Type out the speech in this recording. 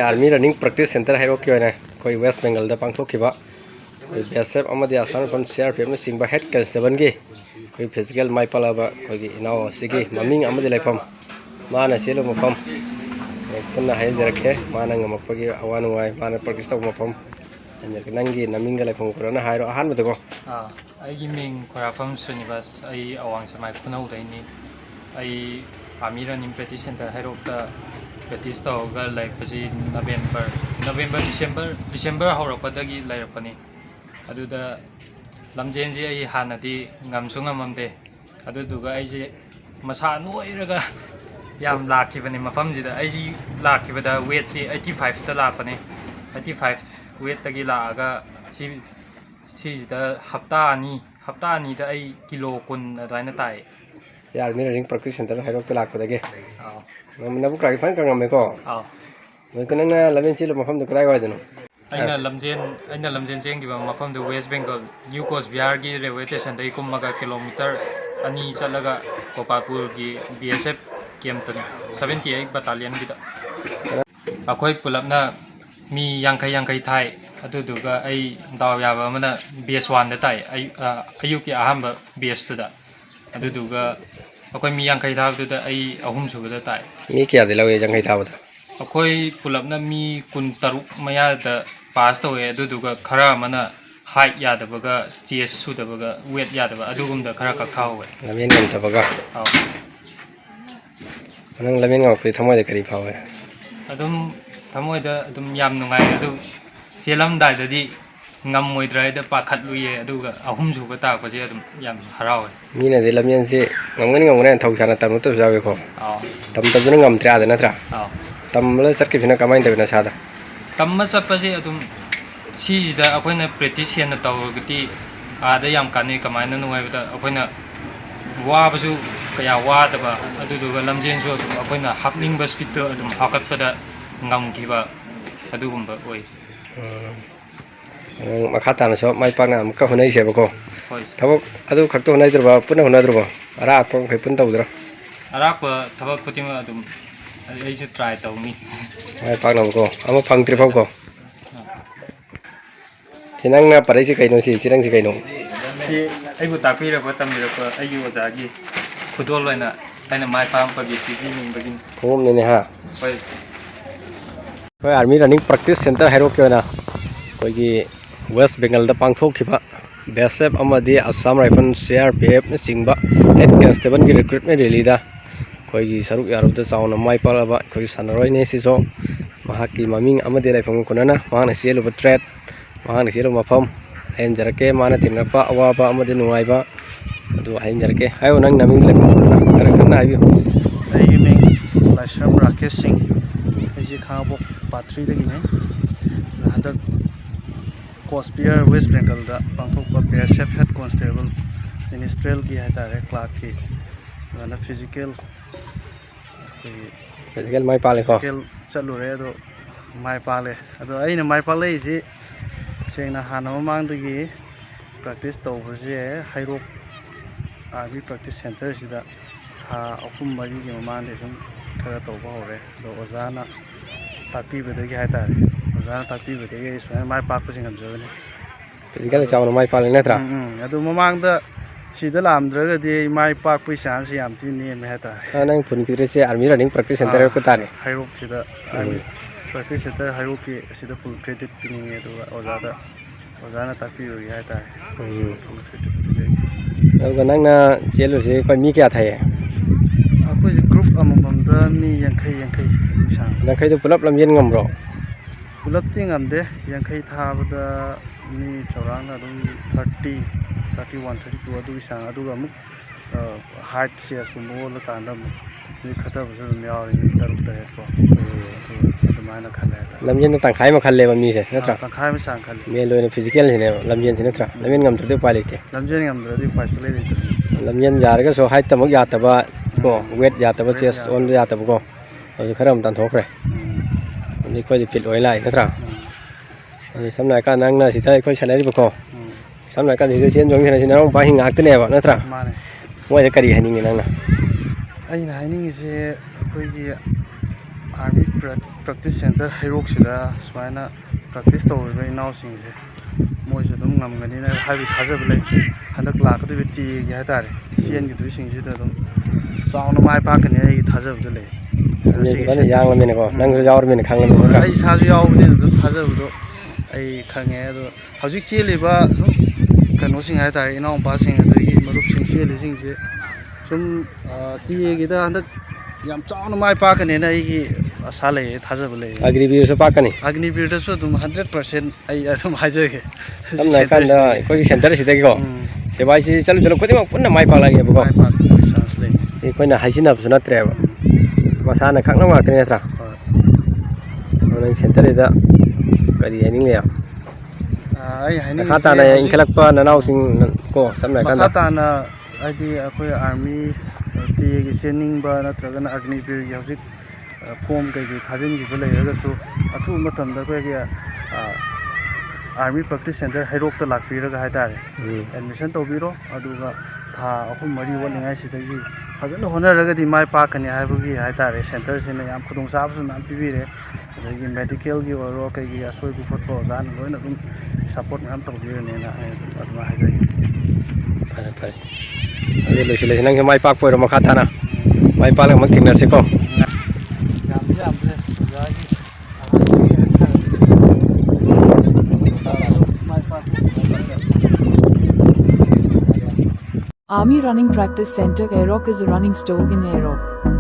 Army running practice centre है कोई West Bengal पांथोखिबा कोई बीएसएफ अमदी आसाम राइफल सीआरपीएफ ने सिंबा हेड कांस्टेबल की कोई फिजिकल माइपालाबा कोई इनाव सिगी ममिंग अमदी लेफम माना सेलो मफम पुन्ना हायजरखे माना ngमपगी अवा नुवाय माना प्रैक्टिस तौ मफम नंगी नमिंग लेफम पुराना हायरो अहान बदको आइगी मिंग खोराफम श्रीनिवास आई अवांग समाय खुनौ दैनी आई आर्मी रनिंग प्रैक्टिस सेंटर हैरोक्ता प्रैक्टिस तौगा लाइपसी नवेंबर डिसेंबर हौरपदगी लाइरपनी अदुदा लमजेनजी आई हानदी ngमसु ngममदे अदुदुगा आइजे मसा नोइरगा याम लाखिबनी मफमजिदा आइजी लाखिबदा वेट सी 85 ता लापने 85 वेट तगी लागा सिदा हफ्ता अनि दा आई किलो कुन अदाइना ताई आर्मी रनिंग प्रैक्टिस सेंटर हैरोक्ता लाखपदगे नबु क्राइ फाइन कंगमेको नंगना लमेन चिलो मफम दो क्राइ वाइदनो अइना लमजेन चेंगिबा मफम दो वेस्ट बेंगल न्यू कोस्ट बिहार की रेलवे स्टेशन दई कुमगा किलोमीटर अनि चलगा कोपापुर की बीएसएफ केम्पन 78 बटालियन गिदा अखोय पुलपना मी यांखै थाई अदुदुगा आई दाव याबा मना बेस 1 दा ताई अयु की अहम बेस तुदा अदुदुगा अखोय मी यांखै थाबदुदा आई अहुम सुबदा ताई मी क्या दिलावे यांखै थाबदा अखोय पुलपना मी 13 मयादा पास तौवे अदुदुगा खरा मना हाइट यादबगा चेस सुदबगा वेट यादबा अदुगुमदा खरा कखावे लमेन गमतबगा नंग लमेन ngọc थमोय करी फावे अदुम थमोयदा अदुम याम नुंगाय अदु सेलम दाइददी ngमोइद्रायदा पाखतलुये अदुगा अहुम सुबा ताकपसे अदुम याम हरावे मीना दे लमेन से ngमगने थौखाना तमु तो जावे को तम तबुना ngमत्रा द नत्रा तमले चटके फिना कमाइन देबना सादा तम्मा चपसे अदुम सीजिदा अखोइना प्रैक्टिस हेना तौगति आदा याम काने कमाइना नुगायबदा अखोइना वाबसु कया वादबा अदुदुगा लमजेनसु अदुम अखोइना हापनिंगबा स्पीड अदुम हाकतपदा ngमखिबा अदुगुम्बा ओइ मखा तानसो माइ पाना अमका हुनै सेबको होय थबक अदु खक्तो हुनै द्रबा पुना हुना द्रबा अरा पम खै पुन तौद्रा अरा प थबक खुतिमा अदुम अइसे ट्राई तौनी माइ पानमको अम फंगत्रि फौको थिनंगना पराइसे कैनो सि चिरंगसि कैनो सि आइबु तापिरबा तमिरबा आइगि ओजागी खुदोल लैना आइना माइ पामपगि तिगि निंबगि खोम नेने हा होय कोई आर्मी रनिंग प्रैक्टिस सेंटर हैरो क्योना कोई वेस्ट बेंगल दा पांथोखिबा बीएसएफ अमदी असम राइफल सीआरपीएफ ने चिंबा हेड कांस्टेबल की रिक्रूटमेंट रैली दा कोई सरुक यारुदा चावना माइ पालाबा कोई सनरोय ने सिसो महाकी ममिंग अमदी लाइफम कोनना माना सेलुबा ट्रेड माना सेलु मफम हेंजरके माना तिनपा अवाबा अमदी नुवाइबा अदु हेंजरके हायो नंग नमिंग लाइफम कोनना करकना आइबो आई में लाइसम राकेश सिंह ऐसे खाबो पाथ्री दगिने हदक कोस्पियर वेस्ट बेंगल दा पांथोकपा बीएसएफ हेड कांस्टेबल मिनिस्ट्रियल की है तारे क्लार्क की ना फिजिकल माइ पाले को फिजिकल चलुरे दो माइ पाले अदो आइना माइ पाले इसे सेंगना हाना ममांगदगी प्रैक्टिस तौबसे हाइरोक आर्मी प्रैक्टिस सेंटर सिदा था अहुम मरी की ममांगदे सुम खरा तौबा होरे दो ओजाना तापीबदगी है तारे ओजाना तापीबदगी सुय माइ पाकपसे ngमजबने फिजिकल चावना माइ पाले नत्रा अदो ममांगदा सीधा लामद्रगदी माइ पाकपै चांस याम थि नेमे है तारे नंग फुनकिद्रेसे आर्मी रनिंग प्रैक्टिस सेंटर को तारे हाइरोक सिदा आर्मी प्रैक्टिस सेंटर हाइरोक की सिदा फुल क्रेडिट पिनिंगे दो ओजाना तापीबगी है तारे फुल क्रेडिट पिजे अदुगा नंगना चेलुसे कोइ मी क्या थाए अखोइ ग्रुप अमममदा मी यांखै सांग नखै तो पुलप लमजेन ngमरो पुलप ति ngमदे यांखै थाबदा मी चौरांग अदुम 30 31 32 अदुगी सांग अदुगा अमुक हार्ट सेस गुमोल कांदा खतबसु यावरि तरुक तरेट को अदुमाना खले ता लमजेन तंखाय म खल्ले बमी से नत्रा तंखाय म सांग खले मे लोइन फिजिकल सिने लमजेन सिने नत्रा लमजेन ngमत्रदे पाइ लेते लमजेन ngमद्रदि पाइस प्ले लेते लमजेन जारगा सो हाइट तमक यातबा को वेट यातबा चेस्ट ओन यातबा को अदु खरम तानथोखरे अनि कोइ फिट ओइ लाइ नत्रा अनि समना का नंगना सिथा कोइ सनारिबो को समना का सिथे चेन जोंग सिना सिना बा हिंग आक्तनेबा नत्रा माने मोइ करी हनिंग नंगना अइना हाइनिंग से कोइ आर्मी प्रैक्टिस सेंटर हैरोक्सिदा सुमायना प्रैक्टिस तौरिबा इनाउसिंसे मोइसु अदुम ngamganina हाइबि थाजब लै हंदक लाकदुबि टीएगी हाइतारे सीएनगी सिंगसिदा अदुम चाउना माइ पाकनि आइ थाजबदो लै ꯁꯤꯒꯤ ꯌꯥꯡꯂꯃꯤꯅꯀꯣ ꯅꯪꯁꯨ ꯌꯥꯎꯔꯃꯤꯅ ꯈꯪꯂꯃꯤꯅ ꯑꯩ ꯏꯁꯥꯁꯨ ꯌꯥꯎꯕꯅꯤꯅ ꯑꯗꯨꯝ ꯊꯥꯖꯕꯗꯣ ꯑꯩ ꯈꯪꯉꯦ ꯑꯗꯣ ꯍꯧꯖꯤꯛ ꯆꯦꯜꯂꯤꯕ ꯑꯗꯨꯝ ꯀꯩꯅꯣꯁꯤꯡ ꯍꯥꯏꯇꯥꯔꯦ ꯏꯅꯥꯎꯄꯥꯁꯤꯡ ꯑꯗꯒꯤ ꯃꯔꯨꯞꯁꯤꯡ ꯆꯦꯜꯂꯤꯁꯤꯡꯁꯦ ꯁꯨꯝ ꯇꯤꯑꯦꯒꯤꯗ ꯍꯟꯗꯛ ꯌꯥꯝ ꯆꯥꯎꯅ ꯃꯥꯏ ꯄꯥꯛꯀꯅꯦꯅ ꯑꯩꯒꯤ ꯑꯁꯥ ꯂꯩꯌꯦ ꯊꯥꯖꯕ ꯂꯩꯌꯦ ꯑꯒꯅꯤꯕꯤꯔꯁꯨ ꯄꯥꯛꯀꯅꯤ ꯑꯒꯅꯤꯕꯤꯔꯗꯁꯨ ꯑꯗꯨꯝ 100% ꯑꯩ ꯑꯗꯨꯝ ꯍꯥꯏꯖꯒꯦ ꯁꯝꯅ ꯍꯥꯏꯔꯀꯥꯟꯗ ꯑꯩꯈꯣꯏꯒꯤ ꯁꯦꯟꯇꯔꯁꯤꯗꯒꯤꯀꯣ ꯁꯤꯕꯥꯏꯁꯤ ꯆꯠꯂꯨ ꯈꯨꯗꯤꯡꯃꯛ ꯄꯨꯟꯅ ꯃꯥꯏ ꯄꯥꯛꯂꯛꯑꯦꯕꯀꯣ ꯃꯥꯏ ꯄꯥꯛꯄꯒꯤ ꯆꯥꯟꯁ ꯂꯩ ꯑꯩꯈꯣꯏꯅ ꯍꯥꯏꯖꯤꯟꯅꯕꯁꯨ ꯅꯠꯇ꯭ꯔꯦꯕ ꯃꯁꯥꯅ ꯈꯪꯅꯕ ꯉꯥꯛꯇꯅꯤ ꯅꯠꯇ꯭ꯔꯥ ꯅꯪ ꯁꯦꯟꯇꯔꯁꯤꯗ ꯀꯔꯤ ꯍꯥꯏꯅꯤꯡꯂꯤ ꯑꯩ ꯃꯈꯥ ꯍꯥꯏꯅꯤꯡꯉꯤꯁꯦ ꯇꯥꯅ ꯏꯟꯈꯠꯂꯛꯄ ꯅꯅꯥꯎꯁꯤꯡ ꯀꯣ ꯁꯝꯅ ꯍꯥꯏꯔꯀꯥꯟꯗ ꯃꯈꯥ ꯇꯥꯅ ꯍꯥꯏꯗꯤ ꯑꯩꯈꯣꯏ आर्मी ꯇꯤꯑꯦꯒꯤ ꯆꯦꯟꯅꯤꯡꯕ ꯅꯠꯇ꯭ꯔꯒꯅ ꯑꯒꯅꯤꯕꯤꯔꯒꯤ ꯍꯧꯖꯤꯛ ꯐꯣꯝ ꯀꯩꯀꯩ ꯊꯥꯖꯤꯟꯈꯤꯕ ꯂꯩꯔꯒꯁꯨ ꯑꯊꯨꯕ ꯃꯇꯝꯗ ꯑꯩꯈꯣꯏꯒꯤ आर्मी प्रैक्टिस सेंटर हैरोक्ता लाक्पीरगा हाइतारे एडमिशन तौबीरो अदुगा था 3-4 वाटलिङाइसिदगी फजन होनरगदि माइ पाकनि हाइबगी हाइतारे सेंटर सिने याम खुदोंग साबसु नाम पिबिरे अदगी मेडिकल गी ओरो कइगी असोइबु खोटबो जान लोइना दुम सपोर्ट नाम तौबीरनेना अदुमा हाइजगी फरे फरे अदु लोइसिलेसि नंगे माइ पाक पोइरो मखा थाना माइ पालक मक थिंगनरसिको Army Running Practice Center AROC is a running store in AROC.